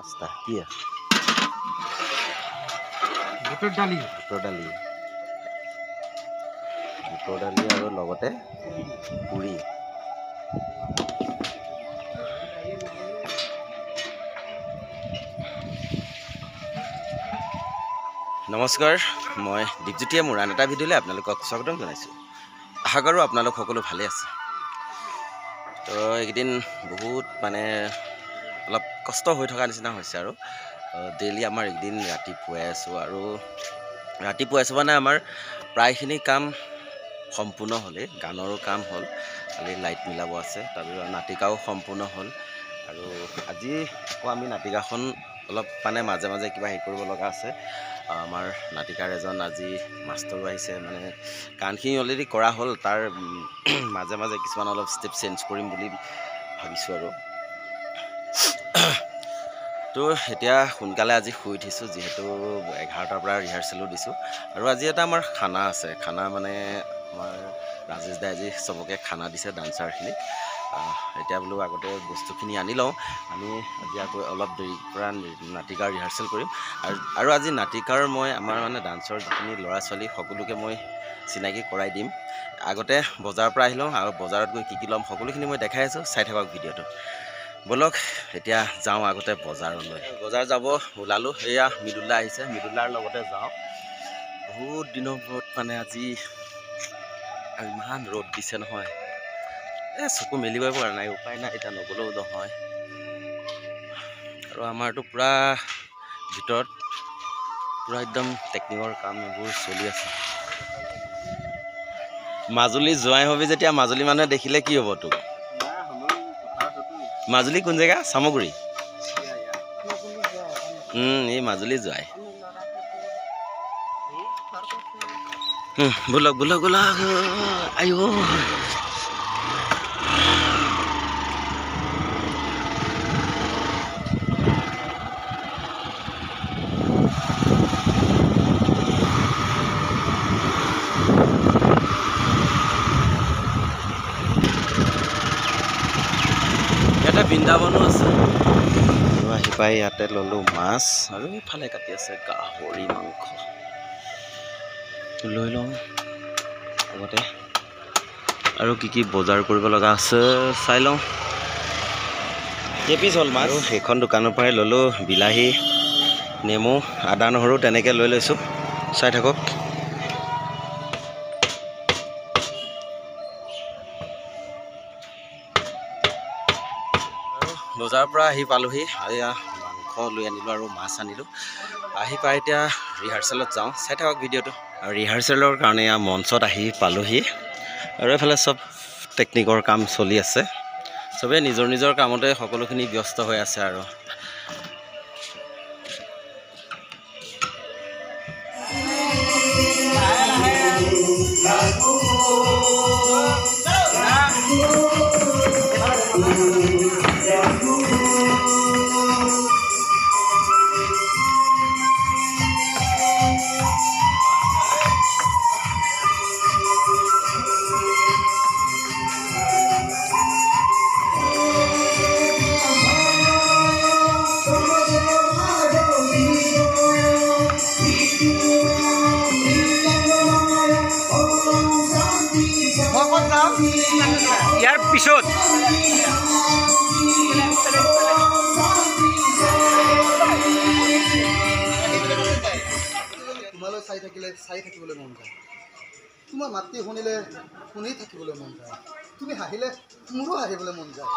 নাস্তা কি বুটৰ দালি আৰু লগতে পুৰি। নমস্কাৰ, মই দীপজ্যোতিয়ে মোৰ আন এটা ভিডিঅ'লৈ আপোনালোকক স্বাগতম জনাইছোঁ। আশা কৰোঁ আপোনালোক সকলো ভালে আছে। তো এইকেইদিন বহুত অলপ কষ্ট হৈ থকা নিচিনা হৈছে আৰু ডেইলি আমাৰ একদিন ৰাতিপুৱাই আছোঁ আৰু আমাৰ প্ৰায়খিনি কাম সম্পূৰ্ণ হ'লেই। গানৰো কাম হ'ল, খালি লাইট মিলাব আছে, তাৰপিছত নাটিকাও সম্পূৰ্ণ হ'ল। আৰু আজি আকৌ আমি নাটিকাখন অলপ মাজে মাজে কিবা হেৰি কৰিব লগা আছে। আমাৰ নাটিকাৰ এজন আজি মাষ্টৰো আহিছে, গানখিনি অলৰেডি কৰা হ'ল, তাৰ মাজে মাজে কিছুমান অলপ ষ্টেপ চেঞ্জ কৰিম বুলি ভাবিছোঁ আৰু। তো এতিয়া সোনকালে আজি শুই উঠিছোঁ, যিহেতু 11টাৰ পৰা ৰিহাৰ্চেলো দিছোঁ। আৰু আজি এটা আমাৰ খানা আছে, আমাৰ ৰাজেশ দাই আজি চবকে খানা দিছে, ডান্সাৰখিনিক। এতিয়া বোলো আগতে বস্তুখিনি আনি লওঁ, আজি আকৌ অলপ দেৰিৰ পৰা নাটিকাৰ ৰিহাৰ্চেল কৰিম। আৰু আজি নাটিকাৰ আমাৰ ডান্সৰ যিখিনি ল'ৰা ছোৱালী সকলোকে মই চিনাকি কৰাই দিম। আগতে বজাৰৰ পৰা আহি লওঁ, আৰু বজাৰত গৈ কি ল'ম সকলোখিনি মই দেখাই আছোঁ, চাই থাকক ভিডিঅ'টো। ব'লক এতিয়া যাওঁ আগতে বজাৰলৈ। বজাৰ যাব ওলালোঁ, সেয়া মৃদুলা আহিছে, মৃদুলাৰ লগতে যাওঁ। বহুত দিনৰ মূৰত আজি ইমান ৰ'দ দিছে নহয়, চকু মেলিবই পৰা নাই, উপায় নাই, এতিয়া নগ'লেও নহয়। আৰু আমাৰতো পূৰা ভিতৰত একদম টেকনিকৰ কাম এইবোৰ চলি আছে। মাজুলী যোৱাই হবি যেতিয়া মাজুলী মানুহে দেখিলে কি হ'ব তোক? মাজুলী কোন জেগা? চামগুৰি? এই মাজুলী যোৱাই। ব'লক আইও। ইয়াতে বৃন্দাবনো আছে। আৰু আহি পাই ইয়াতে ল'লোঁ মাছ, আৰু ইফালে কাটি আছে গাহৰি মাংস। লৈ লওঁ আগতে, আৰু কি বজাৰ কৰিব লগা আছে চাই লওঁ। কেইপিচ হ'ল মাছ? সেইখন দোকানৰ পৰাই ল'লোঁ বিলাহী, নেমু, আদা নহৰু তেনেকৈ লৈ লৈছোঁ, চাই থাকক। বজাৰৰ পৰা আহি পালোহি, এয়া মাংস লৈ আনিলোঁ আৰু মাছ আনিলোঁ। আহি পাই এতিয়া ৰিহাৰ্চেলত যাওঁ, চাই থাকক ভিডিঅ'টো। আৰু ৰিহাৰ্চেলৰ কাৰণে এয়া মঞ্চত আহি পালোহি, আৰু এইফালে চব টেকনিকৰ কাম চলি আছে। চবেই নিজৰ নিজৰ কামতে সকলোখিনি ব্যস্ত হৈ আছে আৰু। ইয়াৰ পিছত তোমালৈ চাই থাকিবলৈ মন যায়, তোমাৰ মাতটি শুনিলে শুনি থাকিবলৈ মন যায়, তুমি হাঁহিলে মোৰো হাঁহিবলৈ মন যায়।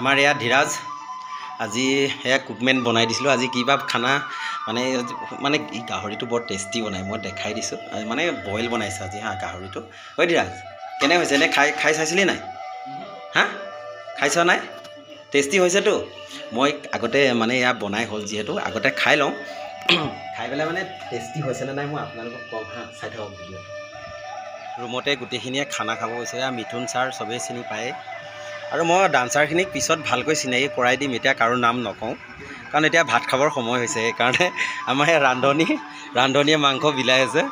আমাৰ এয়া ধীৰাজ আজি এয়া কুকমেন বনাই দিছিলোঁ আজি কিবা খানা মানে এই গাহৰিটো বৰ টেষ্টি বনায় মই দেখাই দিছোঁ মানে বইল বনাইছে আজি হা গাহৰিটো ঐ ধীৰাজ কেনে হৈছে এনে খাই চাইছিলি নাই হা খাই চোৱা নাই টেষ্টি হৈছেতো মই আগতে মানে এয়া বনাই হ'ল যিহেতু আগতে খাই লওঁ খাই পেলাই মানে টেষ্টি হৈছেনে নাই মই আপোনালোকক কম হা চাই থাকক ভিডিঅ' ৰুমতে গোটেইখিনিয়ে খানা খাব গৈছে মিথুন ছাৰ চবেই চিনি পায়ে আৰু মই ডান্সাৰখিনিক পিছত ভালকৈ চিনাকি কৰাই দিম এতিয়া কাৰো নাম নকওঁ কাৰণ এতিয়া ভাত খাবৰ সময় হৈছে সেইকাৰণে আমাৰ এই ৰান্ধনীয়ে মাংস বিলাই আছে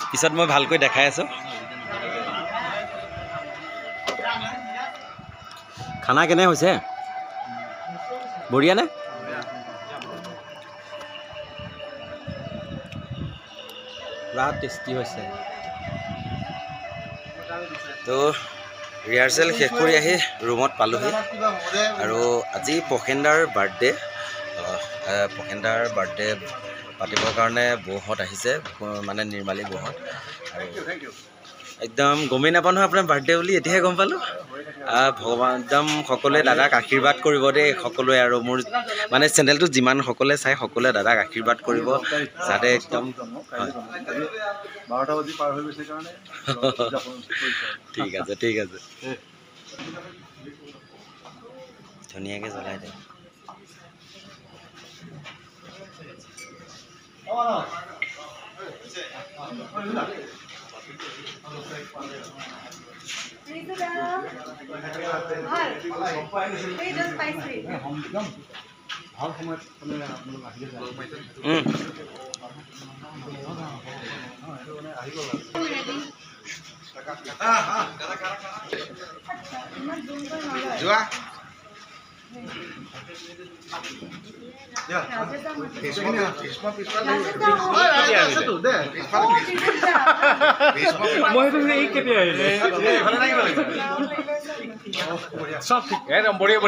পিছত মই ভালকৈ দেখাই আছোঁ খানা কেনে হৈছে বঢ়িয়া নে পুৰা টেষ্টি হৈছে তো ৰিহাৰ্চেল শেষ কৰি আহি ৰুমত পালোহি আৰু আজি পখেন্দাৰ বাৰ্থডে পাতিবৰ কাৰণে বৌহঁত আহিছে মানে নিৰ্মালী বৌহঁত আৰু একদম গমেই নাপাওঁ নহয় আপোনাৰ বাৰ্থডে বুলি এতিয়াহে গম পালোঁ ভগৱান একদম সকলোৱে দাদাক আশীৰ্বাদ কৰিব দেই সকলোৱে আৰু মোৰ মানে চেনেলটো যিমান সকলোৱে চাই সকলোৱে দাদাক আশীৰ্বাদ কৰিব যাতে একদম ঠিক আছে ধুনীয়াকৈ জ্বলাই দে ভাল সময়ত মানে আপোনালোক আহিলে যোৱা চব ঠিক একদম বঢ়িয়া